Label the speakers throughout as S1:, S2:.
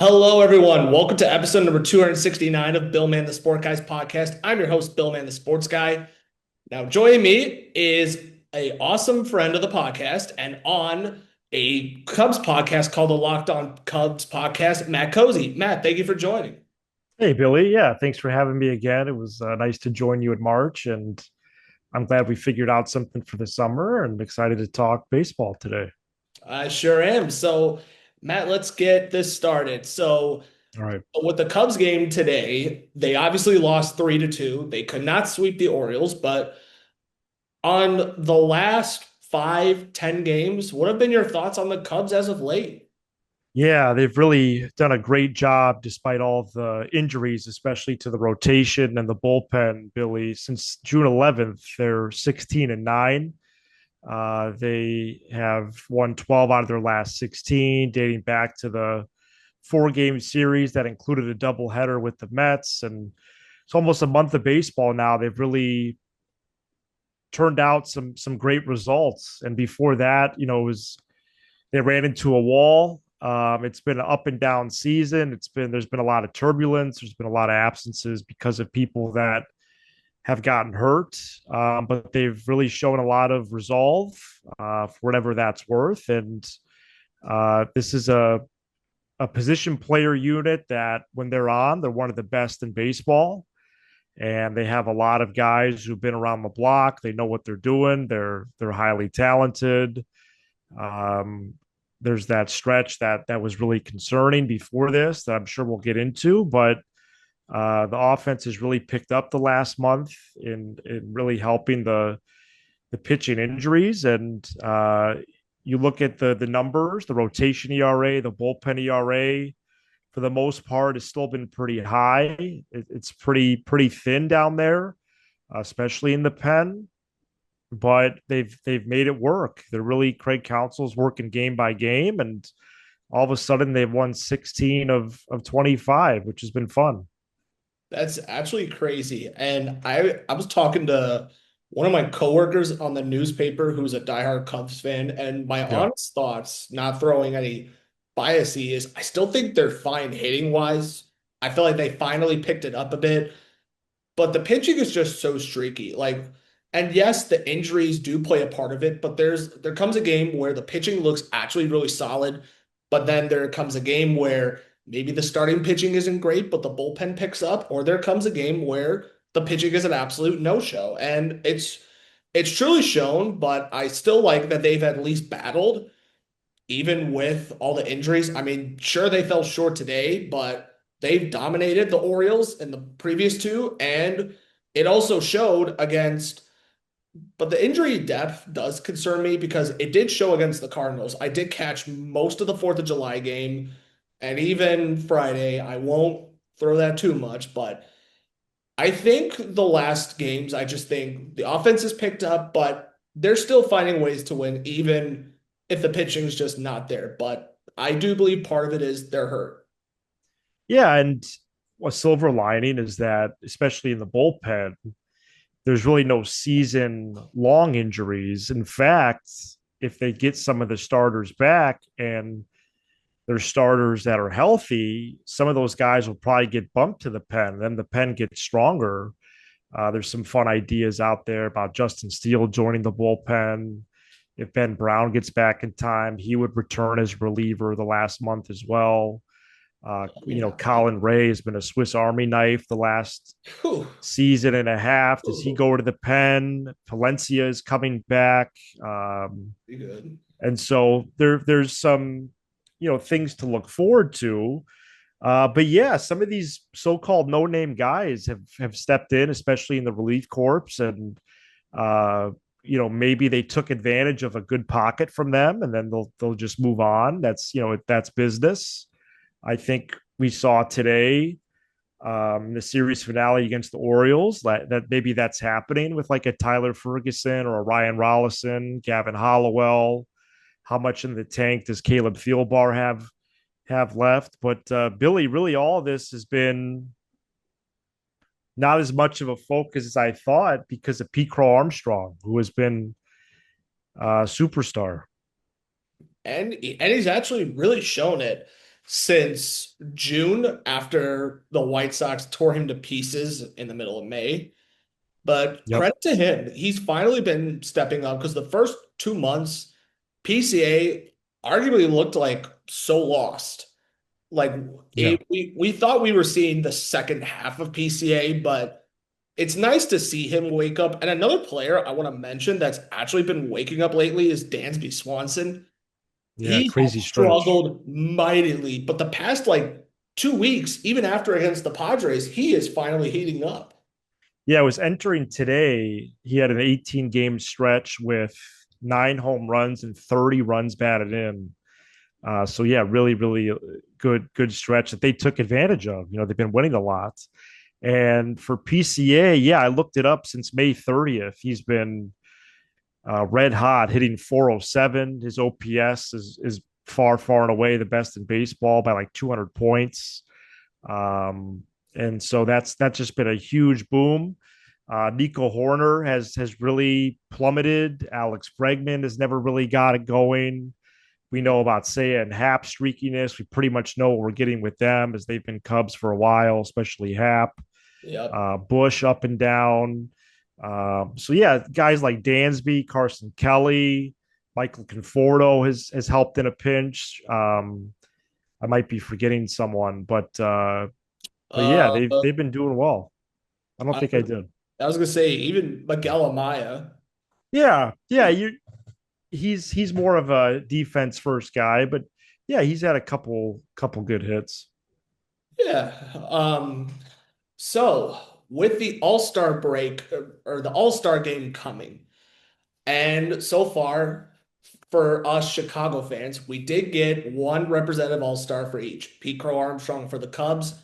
S1: Hello, everyone. Welcome to episode number 269 of Bill Man the Sport Guys podcast. I'm your host, Bill Man the Sports Guy. Now, joining me is a awesome friend of the podcast and on a Cubs podcast called the Locked On Cubs podcast, Matt Cozzi. Matt, thank you for joining.
S2: Hey, Billy. Yeah, thanks for having me again. It was nice to join you in March, and I'm glad we figured out something for the summer and excited to talk baseball today.
S1: I sure am. So, Matt, let's get this started.
S2: All right.
S1: With the Cubs game today, they obviously lost 3-2. They could not sweep the Orioles, but on the last 5, 10 games, what have been your thoughts on the Cubs as of late?
S2: Yeah, they've really done a great job despite all of the injuries, especially to the rotation and the bullpen, Billy. Since June 11th, they're 16-9. They have won 12 out of their last 16, dating back to the four-game series that included a doubleheader with the Mets. And it's almost a month of baseball now. They've really turned out some great results. And before that, it was they ran into a wall. It's been an up and down season. There's been a lot of turbulence. There's been a lot of absences because of people that have gotten hurt, but they've really shown a lot of resolve for whatever that's worth. And this is a position player unit that when they're on, they're one of the best in baseball. And they have a lot of guys who've been around the block. They know what they're doing. They're highly talented. Um, there's that stretch that was really concerning before this that I'm sure we'll get into, but the offense has really picked up the last month in really helping the pitching injuries. And you look at the numbers, the rotation ERA, the bullpen ERA, for the most part, has still been pretty high. It's pretty thin down there, especially in the pen. But they've made it work. They're really Craig Counsell's working game by game, and all of a sudden they've won 16 of 25, which has been fun.
S1: That's absolutely crazy. And I was talking to one of my coworkers on the newspaper who's a diehard Cubs fan, and my
S2: Yeah.
S1: honest thoughts, not throwing any bias, is I still think they're fine hitting wise. I feel like they finally picked it up a bit, but the pitching is just so streaky. And yes, the injuries do play a part of it, but there comes a game where the pitching looks actually really solid, but then there comes a game where maybe the starting pitching isn't great, but the bullpen picks up, or there comes a game where the pitching is an absolute no-show. And it's truly shown, but I still like that they've at least battled even with all the injuries. I mean, sure, they fell short today, but they've dominated the Orioles in the previous two. And it also showed against, but the injury depth does concern me because it did show against the Cardinals. I did catch most of the 4th of July game and even Friday. I won't throw that too much, but I think the last games, I just think the offense is picked up, but they're still finding ways to win, even if the pitching's just not there. But I do believe part of it is they're hurt.
S2: Yeah, and a silver lining is that, especially in the bullpen, there's really no season long injuries. In fact, if they get some of the starters back and there's starters that are healthy, some of those guys will probably get bumped to the pen. Then the pen gets stronger. There's some fun ideas out there about Justin Steele joining the bullpen. If Ben Brown gets back in time, he would return as reliever the last month as well.
S1: Yeah.
S2: Colin Ray has been a Swiss Army knife the last
S1: Whew.
S2: season and a half. Does he
S1: Ooh,
S2: go to the pen? Palencia is coming back.
S1: be good.
S2: And so there's some, things to look forward to. But yeah, some of these so-called no-name guys have stepped in, especially in the relief corps, and maybe they took advantage of a good pocket from them, and then they'll just move on. That's business. I think we saw today the series finale against the Orioles that maybe that's happening with like a Tyler Ferguson or a Ryan Rollison, Gavin Hollowell. How much in the tank does Caleb Thielbar have left? But Billy, really, all of this has been not as much of a focus as I thought because of Pete Crow Armstrong, who has been a superstar.
S1: And he's actually really shown it. since June after the White Sox tore him to pieces in the middle of May. But
S2: Yep.
S1: credit to him, he's finally been stepping up because the first 2 months, PCA arguably looked like so lost. Like
S2: Yeah.
S1: we thought we were seeing the second half of PCA, but it's nice to see him wake up. And another player I want to mention that's actually been waking up lately is Dansby Swanson.
S2: Yeah.
S1: He has
S2: Crazy stretch.
S1: struggled mightily, but the past like 2 weeks, even after against the Padres, he is finally heating up.
S2: Yeah. I was entering today. He had an 18 game stretch with 9 home runs and 30 runs batted in. So yeah, really, really good stretch that they took advantage of. They've been winning a lot. And for PCA, yeah, I looked it up since May 30th. He's been red hot, hitting 407. His OPS is far, far and away the best in baseball by like 200 points. Um, and so that's just been a huge boom. Nico Horner has really plummeted. Alex Bregman has never really got it going. We know about Seiya and Hap streakiness. We pretty much know what we're getting with them as they've been Cubs for a while, especially Hap.
S1: Yep.
S2: Bush up and down. So yeah, guys like Dansby, Carson Kelly, Michael Conforto has helped in a pinch. I might be forgetting someone, but yeah,
S1: Uh,
S2: they've been doing well. I don't
S1: I,
S2: think I did.
S1: I was gonna say even Miguel Amaya.
S2: Yeah, yeah, he's more of a defense first guy, but yeah, he's had a couple good hits.
S1: Yeah. So with the All-Star break or the All-Star game coming, and so far for us Chicago fans, we did get one representative All-Star for each. Pete Crow Armstrong for the Cubs,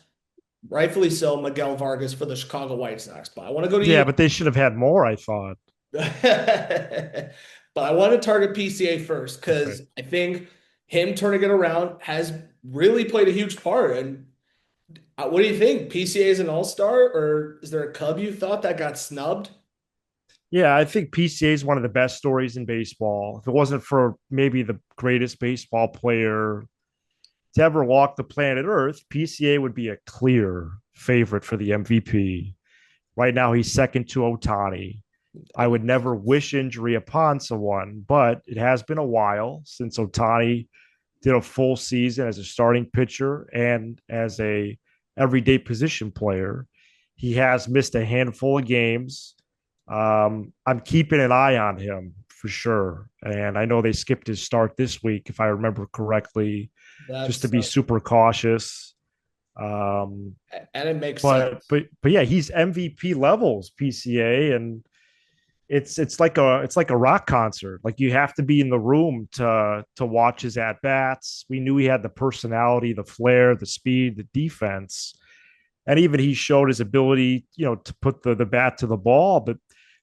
S1: rightfully so, Miguel Vargas for the Chicago White Sox. But I want to go to
S2: Yeah,
S1: you.
S2: but they should have had more, I thought.
S1: But I want to target PCA first
S2: Okay.
S1: because I think him turning it around has really played a huge part. And what do you think? PCA is an all-star, or is there a Cub you thought that got snubbed?
S2: Yeah, I think PCA is one of the best stories in baseball. If it wasn't for maybe the greatest baseball player to ever walk the planet Earth, PCA would be a clear favorite for the MVP. Right now, he's second to Otani. I would never wish injury upon someone, but it has been a while since Otani did a full season as a starting pitcher and as a everyday position player. He has missed a handful of games. I'm keeping an eye on him for sure, and I know they skipped his start this week, if I remember correctly, just to
S1: That's
S2: be super cautious. Um,
S1: and it makes sense.
S2: but yeah, he's MVP levels PCA, and it's like a rock concert. Like you have to be in the room to watch his at bats. We knew he had the personality, the flair, the speed, the defense, and even he showed his ability, to put the bat to the ball. But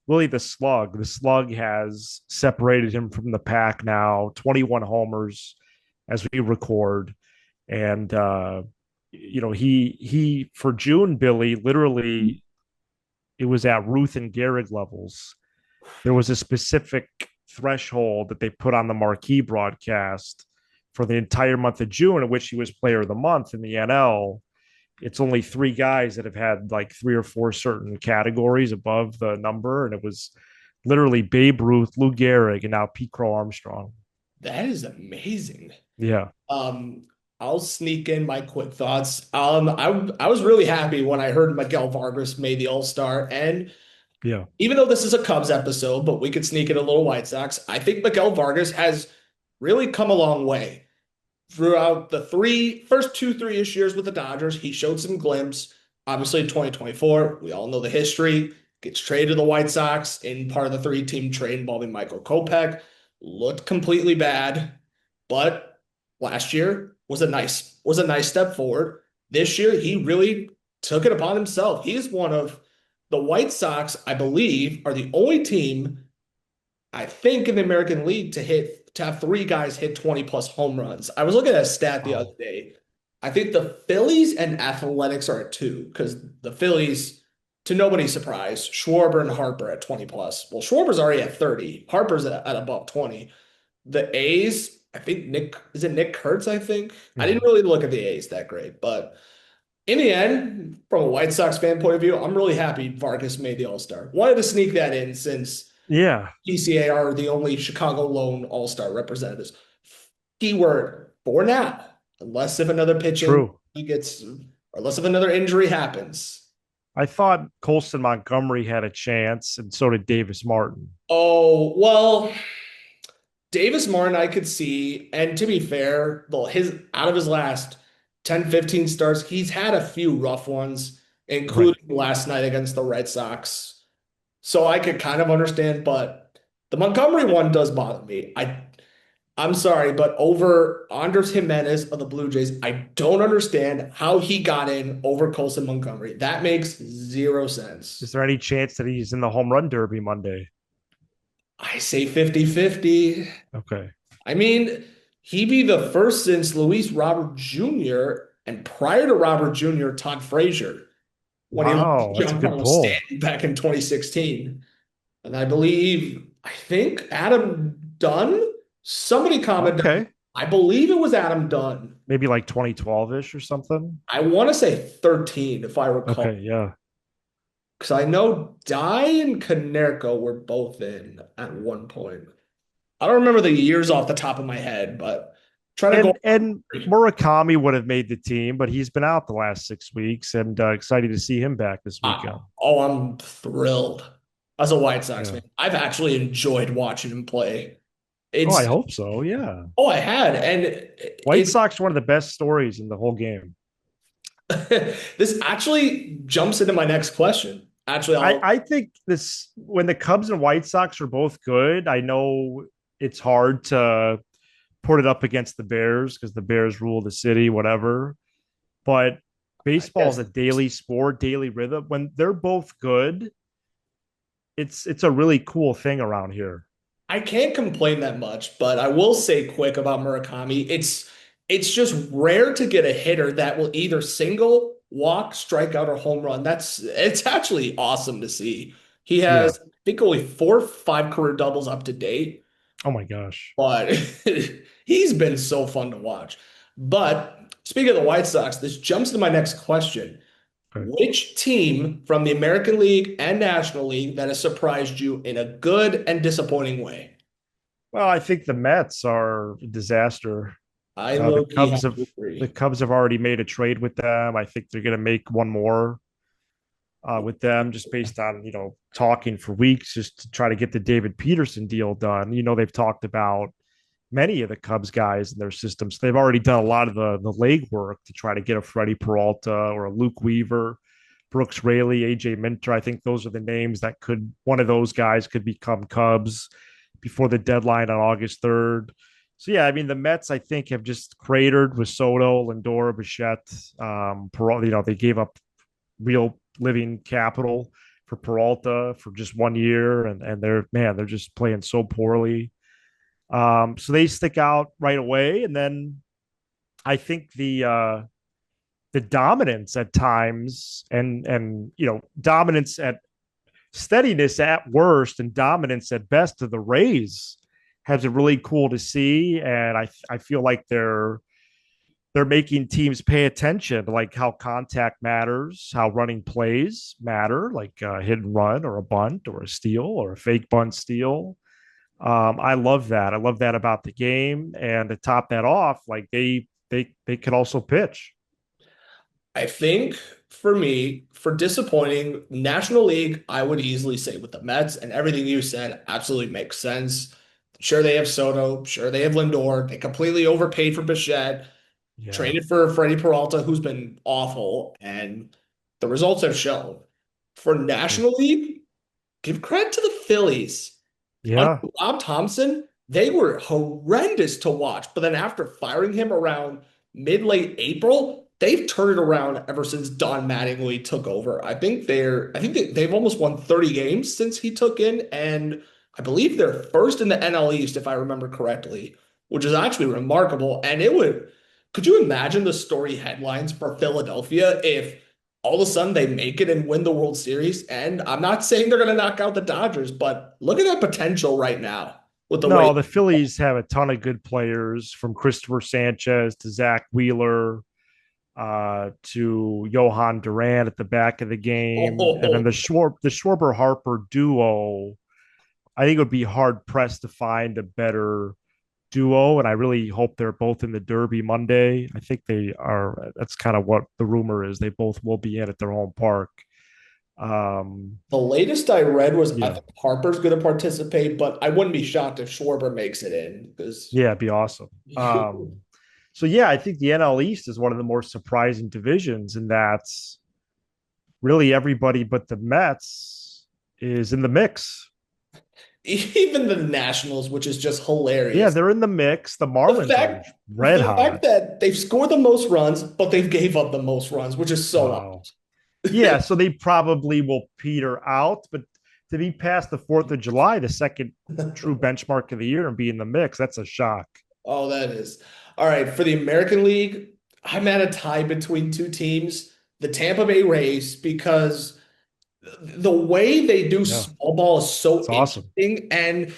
S2: really, the slug has separated him from the pack now. 21 homers as we record, and he for June, Billy, literally it was at Ruth and Gehrig levels. There was a specific threshold that they put on the marquee broadcast for the entire month of June, in which he was player of the month in the NL. It's only three guys that have had like three or four certain categories above the number, and it was literally Babe Ruth, Lou Gehrig, and now Pete Crow Armstrong.
S1: That is amazing.
S2: Yeah,
S1: Um, I'll sneak in my quick thoughts. I was really happy when I heard Miguel Vargas made the All-Star, and
S2: yeah,
S1: even though this is a Cubs episode, but we could sneak in a little White Sox, I think Miguel Vargas has really come a long way throughout the first 3-ish years with the Dodgers. He showed some glimpse. Obviously, in 2024, we all know the history. Gets traded to the White Sox in part of the three-team trade involving Michael Kopech. Looked completely bad, but last year was a nice step forward. This year, he really took it upon himself. He is one of the White Sox, I believe, are the only team I think in the American League to have three guys hit 20 plus home runs. I was looking at a stat the other
S2: wow,
S1: day. I think the Phillies and Athletics are at two because the Phillies, to nobody's surprise, Schwarber and Harper at 20 plus. Well, Schwarber's already at 30. Harper's at above 20. The A's I think Nick Kurtz, I think. I didn't
S2: Mhm.
S1: really look at the A's that great, but in the end, from a White Sox fan point of view, I'm really happy Vargas made the All-Star. Wanted to sneak that in since
S2: Yeah,
S1: PCA are the only Chicago lone All-Star representatives. Keyword for now, unless if another pitching
S2: true.
S1: he gets, or unless if another injury happens.
S2: I thought Colson Montgomery had a chance, and so did Davis Martin.
S1: Oh, well, Davis Martin, I could see, and to be fair, his out of his last 10, 15 starts, he's had a few rough ones,
S2: Right.
S1: including last night against the Red Sox. So I could kind of understand, but the Montgomery one does bother me. I'm sorry, but over Andres Jimenez of the Blue Jays, I don't understand how he got in over Colson Montgomery. That makes zero
S2: Is
S1: sense.
S2: there any chance that he's in the home run derby Monday?
S1: I say 50-50.
S2: Okay.
S1: I mean, he be the first since Luis Robert Jr. and prior to Robert Jr., Todd Frazier, when he lost
S2: Wow,
S1: to
S2: that's a good
S1: Giancarlo
S2: pull.
S1: Stanton back in 2016. And I think Adam Dunn, somebody commented,
S2: Okay.
S1: I believe it was Adam Dunn.
S2: Maybe like 2012-ish or something.
S1: I want to say 13, if I recall,
S2: Okay, yeah.
S1: because I know Dye and Canerco were both in at one point. I don't remember the years off the top of my head, but trying to go.
S2: And Murakami would have made the team, but he's been out the last 6 weeks, and excited to see him back this weekend.
S1: I'm thrilled as a White Sox
S2: Yeah.
S1: fan. I've actually enjoyed watching him play.
S2: Oh, I
S1: It's
S2: hope so. Yeah.
S1: oh, I had, and
S2: White
S1: it's
S2: Sox are one of the best stories in the whole game.
S1: this actually jumps into my next question. Actually, I'll
S2: I think this when the Cubs and White Sox are both good, I know it's hard to put it up against the Bears because the Bears rule the city, whatever. But
S1: I
S2: baseball is
S1: guess
S2: a daily sport, daily rhythm. When they're both good, it's a really cool thing around here.
S1: I can't complain that much, but I will say quick about Murakami. It's just rare to get a hitter that will either single, walk, strike out, or home run. It's actually awesome to see. He
S2: Yeah.
S1: has, I think, only 4 or 5 career doubles up to date,
S2: Oh my gosh.
S1: but he's been so fun to watch. But speaking of the White Sox, this jumps to my next question.
S2: Okay.
S1: Which team from the American League and National League that has surprised you in a good and disappointing way?
S2: Well, I think the Mets are a disaster.
S1: I
S2: The
S1: low key
S2: Cubs
S1: have
S2: have
S1: to
S2: the
S1: agree.
S2: Cubs have already made a trade with them. I think they're going to make one more with them, just based on talking for weeks, just to try to get the David Peterson deal done. They've talked about many of the Cubs guys in their systems. They've already done a lot of the legwork to try to get a Freddie Peralta or a Luke Weaver, Brooks Raley, AJ Minter. I think those are the names that could one of those guys could become Cubs before the deadline on August 3rd. So yeah, I mean the Mets I think have just cratered with Soto, Lindor, Bichette. They gave up real living capital for Peralta for just 1 year, and they're just playing so poorly. So they stick out right away, and then I think the dominance at times, and dominance at steadiness at worst and dominance at best of the Rays has been really cool to see, and I feel like they're making teams pay attention, like how contact matters, how running plays matter, like a hit and run or a bunt or a steal or a fake bunt steal. I love that. I love that about the game. And to top that off, like they could also pitch.
S1: I think for me, for disappointing National League, I would easily say with the Mets and everything you said absolutely makes sense. Sure, they have Soto. Sure, they have Lindor. They completely overpaid for Bichette,
S2: Yeah.
S1: traded for Freddie Peralta, who's been awful, and the results have shown. For National League, give credit to the Phillies. Under
S2: Yeah.
S1: Rob Thompson, they were horrendous to watch. But then after firing him around mid-late April, they've turned it around ever since Don Mattingly took over. I think they've almost won 30 games since he took in, and I believe they're first in the NL East, if I remember correctly, which is actually remarkable. And could you imagine the story headlines for Philadelphia if all of a sudden they make it and win the World Series? And I'm not saying they're going to knock out the Dodgers, but look at that potential right now. with the way.
S2: No, the Phillies have a ton of good players from Christopher Sanchez to Zach Wheeler to Johan Duran at the back of the game, and then
S1: Oh,
S2: the Schwarber Harper duo. I think it would be hard pressed to find a better duo, and I really hope they're both in the Derby Monday. I think they are. That's kind of what the rumor is. They both will be in at their home park.
S1: the latest I read was I
S2: Yeah,
S1: think Harper's going to participate, but I wouldn't be shocked if Schwarber makes it in because
S2: yeah, it'd be awesome. So yeah, I think the NL East is one of the more surprising divisions, and that's really everybody but the Mets is in the mix.
S1: even the Nationals, which is just
S2: Yeah,
S1: hilarious.
S2: they're in the mix. The
S1: The
S2: Marlins are
S1: fact
S2: red
S1: the fact
S2: hot.
S1: that they've scored the most runs, but they've gave up the most runs, which is so odd.
S2: Wow. Yeah, so they probably will peter out, but to be past the 4th of July, the second true benchmark of the year, and be in the mix, that's a shock.
S1: Oh, that is. All right. For the American League, I'm at a tie between two teams, the Tampa Bay Rays, because the way they do
S2: Yeah,
S1: small ball is so
S2: it's awesome.
S1: interesting. And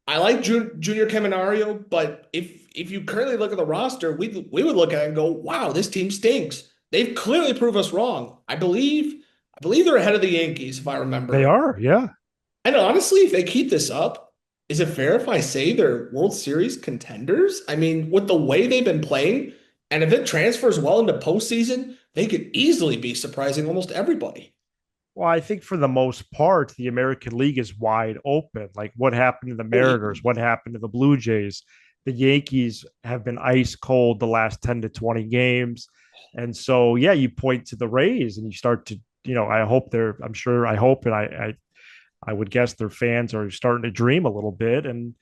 S1: I like Junior Caminario, but if you currently look at the roster, we would look at it and go, wow, this team stinks. They've clearly proved us wrong. I believe they're ahead of the Yankees, if I
S2: They
S1: remember.
S2: are, yeah.
S1: And honestly, if they keep this up, is it fair if I say they're World Series contenders? I mean, with the way they've been playing, and if it transfers well into postseason, they could easily be surprising almost everybody.
S2: Well, I think for the most part, the American League is wide open. Like what happened to the
S1: Oh, yeah.
S2: Mariners? What happened to the Blue Jays? The Yankees have been ice cold the last 10 to 20 games. And so, yeah, you point to the Rays and you start to, I hope they're, I'm sure, I hope, and I would guess their fans are starting to dream a little bit. And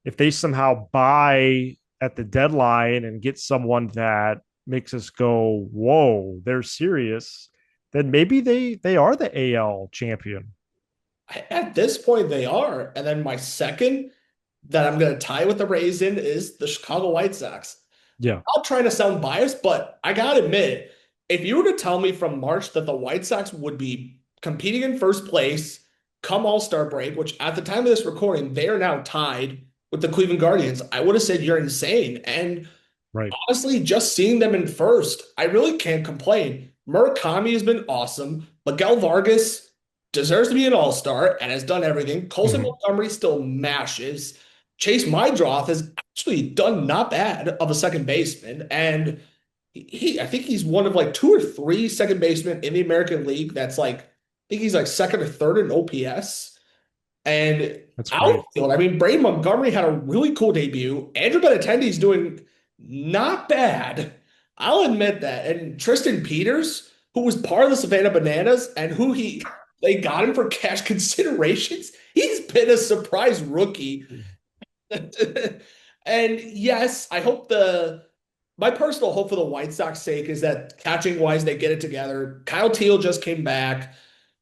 S2: if they somehow buy at the deadline and get someone that makes us go, whoa, they're serious, then maybe they are the AL champion.
S1: At this point, they are. And then my second that I'm going to tie with the Rays in is the Chicago White Sox.
S2: Yeah.
S1: I'm not trying to sound biased, but I got to admit, if you were to tell me from March that the White Sox would be competing in first place come All-Star break, which at the time of this recording, they are now tied with the Cleveland Guardians, I would have said you're insane. And
S2: Right.
S1: honestly, just seeing them in first, I really can't complain. Murakami has been awesome. Miguel Vargas deserves to be an all-star and has done everything. Colson
S2: Mm-hmm.
S1: Montgomery still mashes. Chase Mydroth has actually done not bad of a second baseman. And I think he's one of like two or three second basemen in the American League that's like, I think he's like second or third in OPS. And
S2: That's great.
S1: outfield, I mean, Braden Montgomery had a really cool debut. Andrew Benintendi's doing not bad. I'll admit that. And Tristan Peters, who was part of the Savannah Bananas and who they got him for cash considerations, he's been a surprise rookie. And yes, I hope my personal hope for the White Sox sake is that catching wise they get it together. Kyle Teal just came back.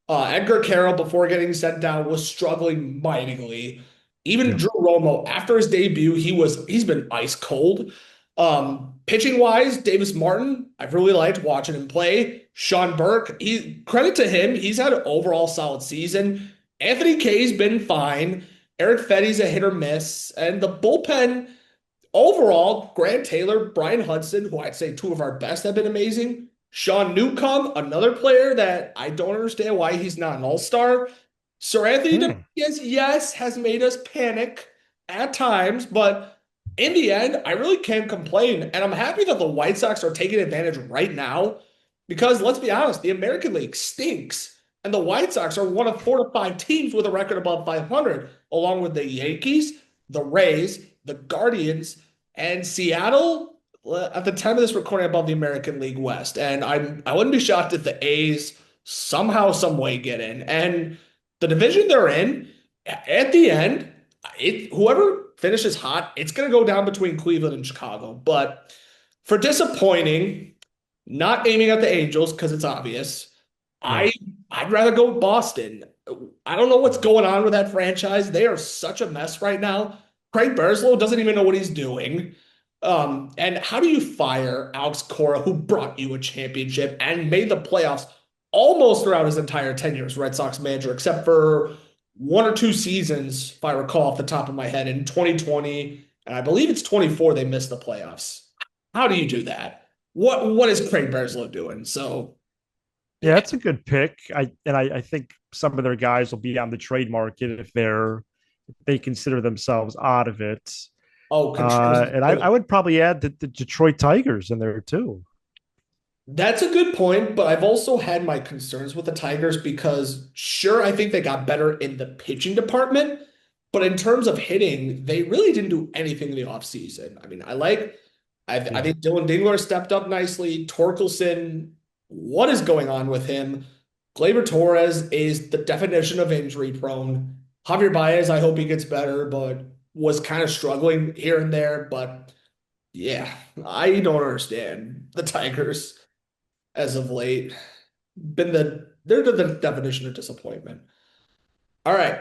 S1: Edgar Carroll, before getting sent down, was struggling mightily. Even
S2: Yeah.
S1: Drew Romo, after his debut, he's been ice cold. Pitching wise, Davis Martin, I've really liked watching him play. Sean Burke, credit to him, he's had an overall solid season. Anthony Kay's been fine. Eric Fetty's a hit or miss, and the bullpen overall, Grant Taylor, Brian Hudson, who I'd say two of our best have been amazing. Sean Newcomb, another player that I don't understand why he's not an all-star. Sir Anthony
S2: Hmm.
S1: Dominguez, yes, has made us panic at times, but in the end, I really can't complain. And I'm happy that the White Sox are taking advantage right now because let's be honest, the American League stinks. And the White Sox are one of 4 to 5 teams with a record above 500, along with the Yankees, the Rays, the Guardians, and Seattle at the time of this recording above the American League West. And I wouldn't be shocked if the A's somehow, some way get in. And the division they're in, at the end, whoever finishes hot, it's going to go down between Cleveland and Chicago. But for disappointing, not aiming at the Angels because it's obvious,
S2: Yeah.
S1: I I'd rather go with Boston. I don't know what's going on with that franchise. They are such a mess right now. Craig Berslow doesn't even know what he's doing. And how do you fire Alex Cora, who brought you a championship and made the playoffs almost throughout his entire tenure as Red Sox manager, except for one or two seasons, if I recall off the top of my head, in 2020, and I believe it's 24, they missed the playoffs. How do you do that? What is Craig Berslow doing? So
S2: Yeah,
S1: yeah.
S2: that's a good pick. I think some of their guys will be on the trade market if they consider themselves out of it.
S1: Oh, Contreras is
S2: And I
S1: good.
S2: would probably add the Detroit Tigers in there too.
S1: That's a good point, but I've also had my concerns with the Tigers because, sure, I think they got better in the pitching department, but in terms of hitting, they really didn't do anything in the offseason. I mean, I
S2: Yeah.
S1: think Dylan Dingler stepped up nicely. Torkelson, what is going on with him? Gleyber Torres is the definition of injury prone. Javier Baez, I hope he gets better, but was kind of struggling here and there. But yeah, I don't understand the Tigers as of late. They're the definition of disappointment. All right.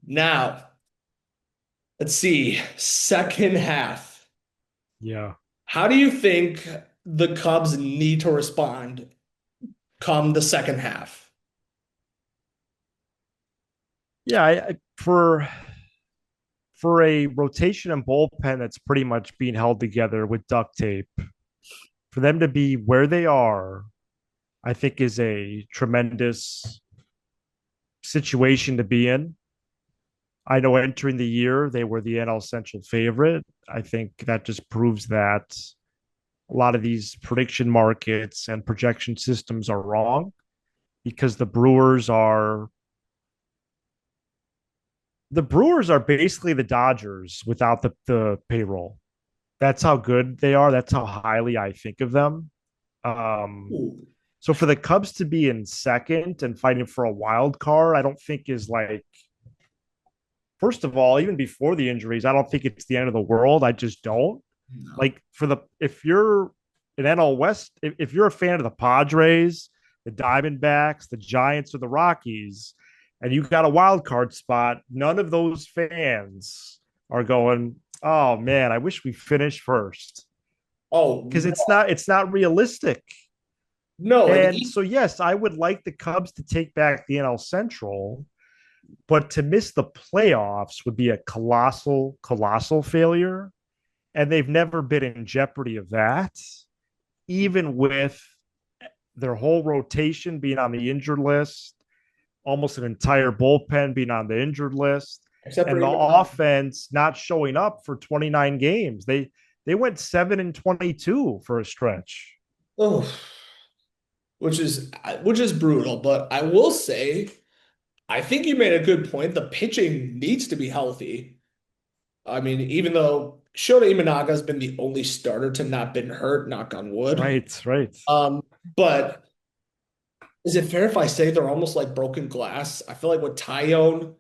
S1: Now, let's see. Second half.
S2: Yeah.
S1: How do you think the Cubs need to respond come the second half?
S2: Yeah. For a rotation and bullpen that's pretty much being held together with duct tape, for them to be where they are, I think is a tremendous situation to be in. I know entering the year they were the NL Central favorite. I think that just proves that a lot of these prediction markets and projection systems are wrong because the Brewers are basically the Dodgers without the payroll. That's how good they are. That's how highly I think of them. Um,
S1: Ooh,
S2: so for the Cubs to be in second and fighting for a wild card, I don't think is like, first of all, even before the injuries, I don't think it's the end of the world. I just don't.
S1: no.
S2: Like if you're an NL West, if you're a fan of the Padres, the Diamondbacks, the Giants, or the Rockies, and you got a wild card spot, none of those fans are going, "Oh man, I wish we finished first,"
S1: Oh,
S2: because
S1: no.
S2: it's not realistic.
S1: No.
S2: And so yes, I would like the Cubs to take back the NL Central, but to miss the playoffs would be a colossal failure. And they've never been in jeopardy of that, even with their whole rotation being on the injured list, almost an entire bullpen being on the injured list,
S1: Except for
S2: and the
S1: Imanaga.
S2: offense not showing up for 29 games. They went 7-22 for a stretch.
S1: Oh, which is brutal. But I will say, I think you made a good point. The pitching needs to be healthy. I mean, even though Shota Imanaga has been the only starter to not been hurt, knock on wood.
S2: Right, right.
S1: But is it fair if I say they're almost like broken glass? I feel like with Tyone,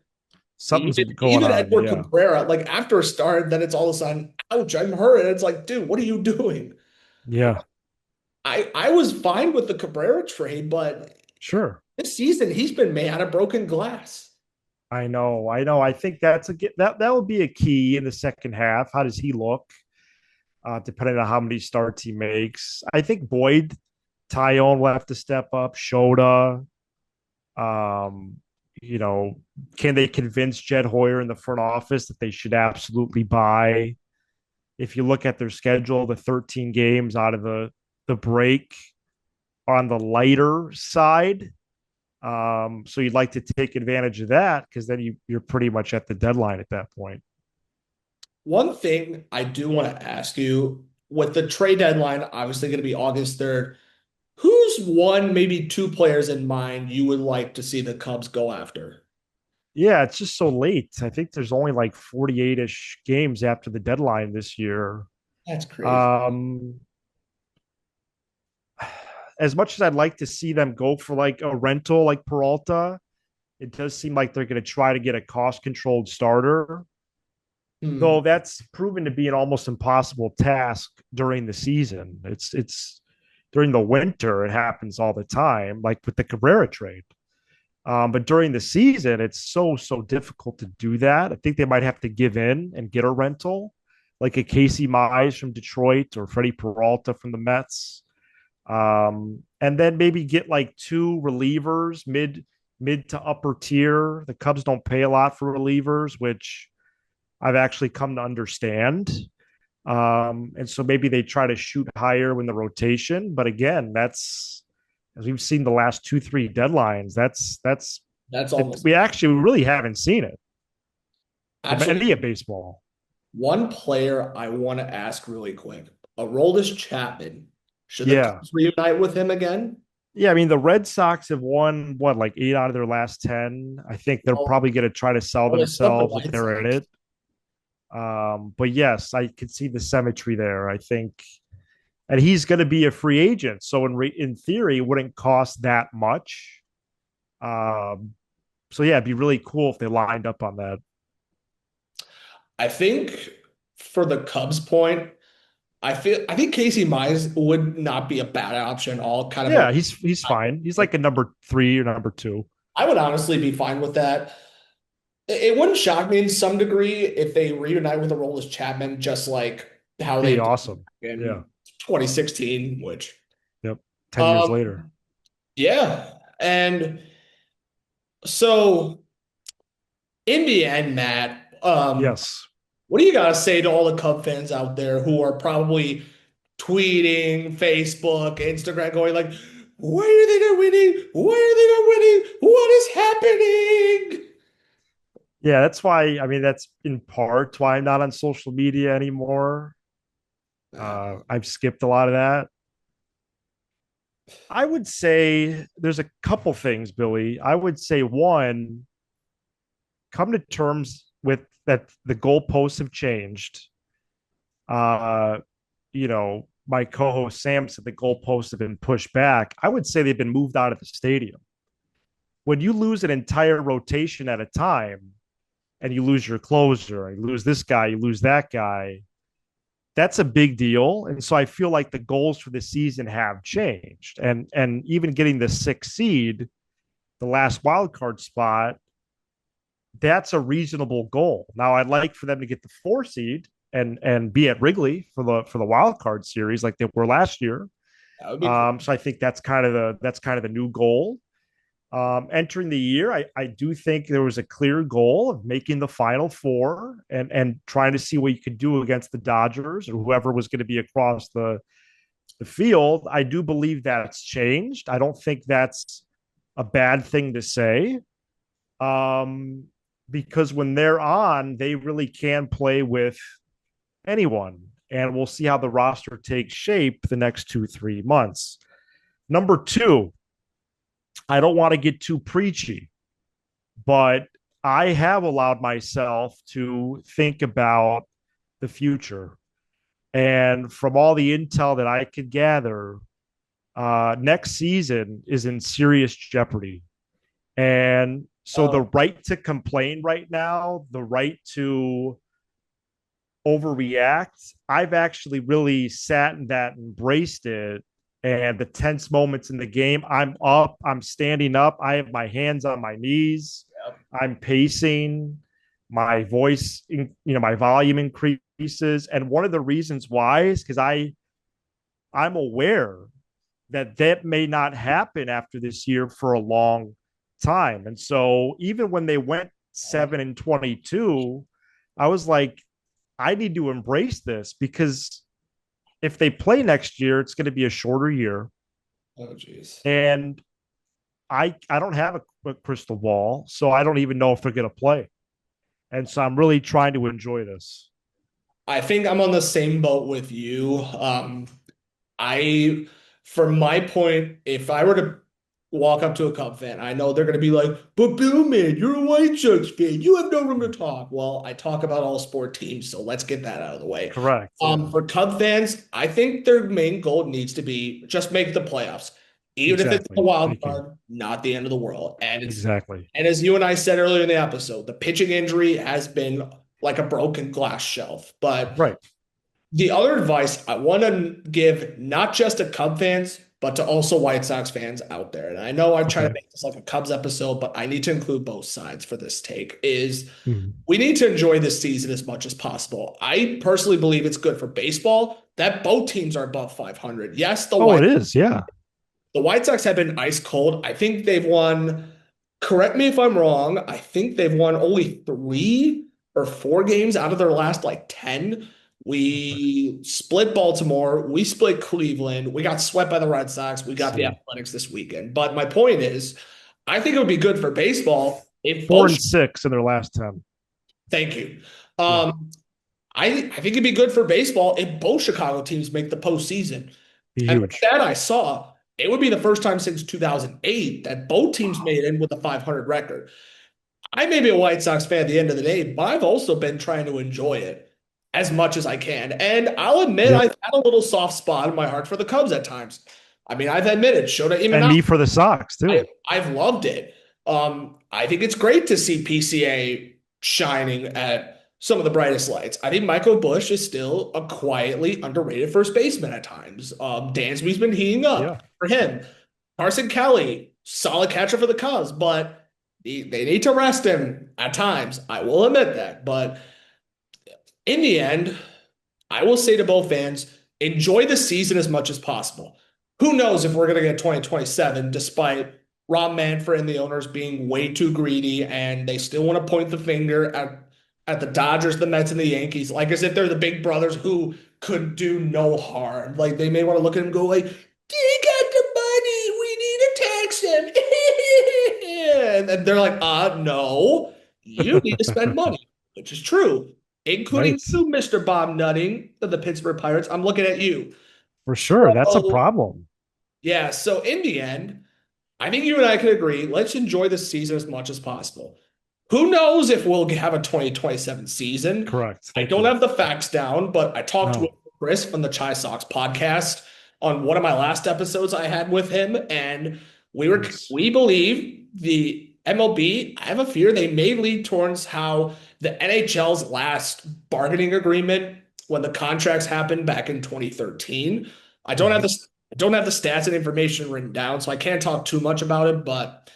S2: Something's
S1: even
S2: going
S1: even
S2: on.
S1: Edward
S2: Yeah.
S1: Cabrera, like after a start, then it's all of a sudden, ouch, I'm hurt. And it's like, dude, what are you doing?
S2: Yeah.
S1: I was fine with the Cabrera trade, but
S2: Sure.
S1: this season he's been made out of broken glass.
S2: I know. I know. I think that would be a key in the second half. How does he look? Depending on how many starts he makes. I think Boyd, Tyone will have to step up. Shota, um, you know, can they convince Jed Hoyer in the front office that they should absolutely buy? If you look at their schedule, the 13 games out of the break are on the lighter side. So you'd like to take advantage of that because then you're pretty much at the deadline at that point.
S1: One thing I do want to ask you with the trade deadline, obviously going to be August 3rd, who's one, maybe two players in mind you would like to see the Cubs go after?
S2: Yeah, it's just so late. I think there's only like 48-ish games after the deadline this year.
S1: That's crazy.
S2: Um, as much as I'd like to see them go for like a rental like Peralta, it does seem like they're going to try to get a cost controlled starter,
S1: Hmm.
S2: though that's proven to be an almost impossible task during the season. It's during the winter, it happens all the time, like with the Cabrera trade. But during the season, it's so difficult to do that. I think they might have to give in and get a rental, like a Casey Mize from Detroit or Freddie Peralta from the Mets, and then maybe get like two relievers mid to upper tier. The Cubs don't pay a lot for relievers, which I've actually come to understand. And so maybe they try to shoot higher in the rotation. But again, that's as we've seen the last 2, 3 deadlines.
S1: That's almost
S2: We actually really haven't seen it from
S1: actually
S2: any of baseball.
S1: one player I want to ask really quick. Aroldis Chapman. Should the
S2: Yeah.
S1: Cubs reunite with him again?
S2: Yeah, I mean the Red Sox have won what, like 8 out of their last 10. I think they're
S1: Oh,
S2: probably going to try to sell
S1: oh, they swept the
S2: themselves if
S1: White
S2: they're in
S1: Sox.
S2: it. But yes, I could see the symmetry there. I think, and he's going to be a free agent, so in theory, it wouldn't cost that much. Um, so yeah, it'd be really cool if they lined up on that.
S1: I think for the Cubs point, I think Casey Mize would not be a bad option. All kind of a
S2: Yeah, he's fine. He's like a number 3 or number 2.
S1: I would honestly be fine with that. It wouldn't shock me in some degree if they reunite with Aroldis Chapman, just like how they
S2: Be
S1: did
S2: awesome. Yeah.
S1: in 2016. Which,
S2: Yep. 10 years
S1: um,
S2: later.
S1: yeah, and so in the end, Matt,
S2: Yes.
S1: what do you got to say to all the Cub fans out there who are probably tweeting, Facebook, Instagram, going like, "Why are they not winning? Why are they not winning? What is happening?"
S2: Yeah, that's why. I mean, that's in part why I'm not on social media anymore. I've skipped a lot of that. I would say there's a couple things, Billy. I would say one, come to terms with that the goalposts have changed. Uh, my co-host Sam said the goalposts have been pushed back. I would say they've been moved out of the stadium. When you lose an entire rotation at a time and you lose your closer, you lose this guy, you lose that guy, that's a big deal. And so I feel like the goals for the season have changed. And even getting the 6th seed, the last wild card spot, that's a reasonable goal. Now I'd like for them to get the 4 seed and be at Wrigley for the wild card series like they were last year.
S1: That would be cool.
S2: So I think that's kind of the new goal. Entering the year, I do think there was a clear goal of making the Final Four and trying to see what you could do against the Dodgers or whoever was going to be across the field. I do believe that's changed. I don't think that's a bad thing to say, because when they're on, they really can play with anyone. And we'll see how the roster takes shape the next 2, 3 months. Number two, I don't want to get too preachy, but I have allowed myself to think about the future. And from all the intel that I could gather, next season is in serious jeopardy. And so the
S1: Um,
S2: right to complain right now, the right to overreact, I've actually really sat in that, embraced it. And the tense moments in the game, I'm up, I'm standing up, I have my hands on my knees, I'm pacing, my voice, my volume increases. And one of the reasons why is because I'm aware that that may not happen after this year for a long time. And so even when they went 7-22, I was like, I need to embrace this because if they play next year, it's going to be a shorter year.
S1: oh, jeez.
S2: And I don't have a crystal ball, so I don't even know if they're going to play. And so I'm really trying to enjoy this.
S1: I think I'm on the same boat with you. I, from my point, if I were to walk up to a Cub fan, I know they're going to be like, "But Bill, man, you're a White Sox fan. You have no room to talk." Well, I talk about all sport teams, so let's get that out of the way.
S2: Correct. Yeah.
S1: For Cub fans, I think their main goal needs to be just make the playoffs, even if it's a
S2: Exactly.
S1: wild
S2: Thank you.
S1: card, not the end of the world.
S2: Exactly.
S1: And as you and I said earlier in the episode, the pitching injury has been like a broken glass shelf. But
S2: Right.
S1: the other advice I want to give, not just to Cub fans, but to also White Sox fans out there, and I know I'm trying to
S2: Okay.
S1: make this like a Cubs episode, but I need to include both sides for this take, is
S2: Mhm.
S1: we need to enjoy this season as much as possible. I personally believe it's good for baseball that both teams are above 500. Yes,
S2: Oh, it is. Yeah.
S1: the White Sox have been ice cold. I think they've won Correct me if I'm wrong. I think they've won only 3 or 4 games out of their last like 10.
S2: Okay.
S1: We split Baltimore. We split Cleveland. We got swept by the Red Sox. We got the
S2: See,
S1: Athletics this weekend. But my point is, I think it would be good for baseball if
S2: four
S1: both.
S2: and six in their last 10.
S1: Thank you.
S2: Yeah,
S1: I think it'd be good for baseball if both Chicago teams make the postseason.
S2: be
S1: And the
S2: huge.
S1: stat I saw, it would be the first time since 2008 that both teams
S2: Wow.
S1: made it with a 500 record. I may be a White Sox fan at the end of the day, but I've also been trying to enjoy it as much as I can. And I'll admit
S2: Yep.
S1: I've had a little soft spot in my heart for the Cubs at times. I mean, I've admitted, Shota
S2: And
S1: Imanaga,
S2: me for the Sox too.
S1: I've loved it. I think it's great to see PCA shining at some of the brightest lights. I think Michael Bush is still a quietly underrated first baseman at times. Dansby's been heating up
S2: Yeah,
S1: for him. Carson Kelly, solid catcher for the Cubs, but they need to rest him at times. I will admit that. But in the end, I will say to both fans, enjoy the season as much as possible. Who knows if we're going to get 2027, despite Rob Manfred and the owners being way too greedy and they still want to point the finger at the Dodgers, the Mets, and the Yankees, like as if they're the big brothers who could do no harm. Like they may want to look at him and go like, they got the money. We need to tax them. And they're like, no, you need to spend money, which is true, including
S2: right.
S1: you, Mr. Bob Nutting of the Pittsburgh Pirates. I'm looking at you.
S2: For sure. That's a
S1: So,
S2: problem.
S1: yeah, so in the end, I think you and I can agree. Let's enjoy the season as much as possible. Who knows if we'll have a 2027 season?
S2: Correct.
S1: I
S2: Thank
S1: don't
S2: you.
S1: have the facts down, but I talked with
S2: No.
S1: Chris from the Chai Sox podcast on one of my last episodes I had with him, and
S2: Nice.
S1: we believe the MLB. I have a fear they may lead towards how the NHL's last bargaining agreement when the contracts happened back in 2013. I don't have
S2: Mhm.
S1: the I don't have the stats and information written down, so I can't talk too much about it. But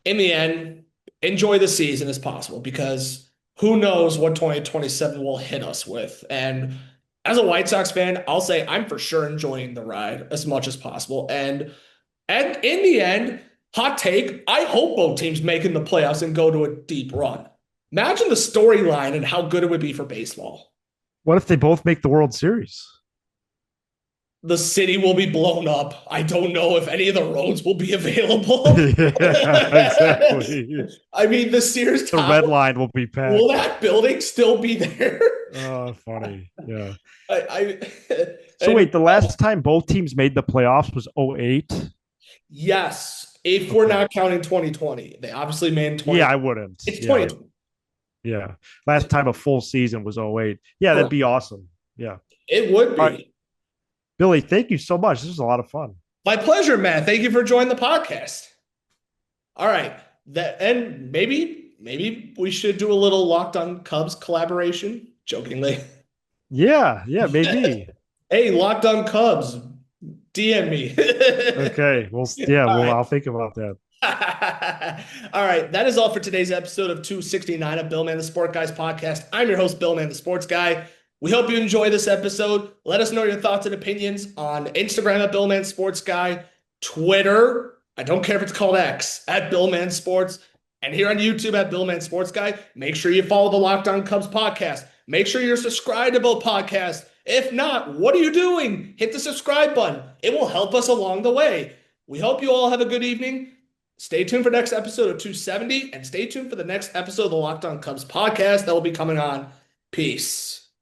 S1: in the end, enjoy the season as possible because who knows what 2027 will hit us with. And as a White Sox fan, I'll say I'm for sure enjoying the ride as much as possible. And in the end, hot take, I hope both teams make in the playoffs and go to a deep run. Imagine the storyline and how good it would be for baseball.
S2: What if they both make the World Series?
S1: The city will be blown up. I don't know if any of the roads will be available.
S2: Yeah, exactly.
S1: I mean, the Sears
S2: The
S1: Tower,
S2: red line will be
S1: will
S2: packed.
S1: that building still be there?
S2: Oh, funny. Yeah.
S1: I
S2: So
S1: and
S2: wait, the last time both teams made the playoffs was '08.
S1: yes, if we're
S2: Okay.
S1: not counting 2020, they obviously made
S2: Yeah,
S1: 20.
S2: I wouldn't.
S1: It's
S2: Yeah.
S1: 2020.
S2: Yeah. Last time a full season was '08. Yeah, that'd
S1: Correct.
S2: be awesome. Yeah.
S1: It would
S2: All right.
S1: be.
S2: Billy, thank you so much. This was a lot of fun.
S1: My pleasure, Matt. Thank you for joining the podcast. All right. That and maybe we should do a little Locked On Cubs collaboration, jokingly.
S2: Yeah, yeah, maybe.
S1: Hey, Locked On Cubs, DM me.
S2: Okay. Well, yeah,
S1: All
S2: well,
S1: right.
S2: I'll think about that.
S1: All right, that is all for today's episode of 269 of Bill Man the Sport Guys podcast. I'm your host, Bill Man the Sports Guy. We hope you enjoy this episode. Let us know your thoughts and opinions on Instagram at Bill Man Sports Guy, Twitter, I don't care if it's called X, at Bill Man Sports, and here on YouTube at Bill Man Sports Guy. Make sure you follow the Locked On Cubs podcast. Make sure you're subscribed to both podcasts. If not, what are you doing? Hit the subscribe button. It will help us along the way. We hope you all have a good evening. Stay tuned for next episode of 270 and stay tuned for the next episode of the Locked On Cubs podcast that will be coming on. Peace.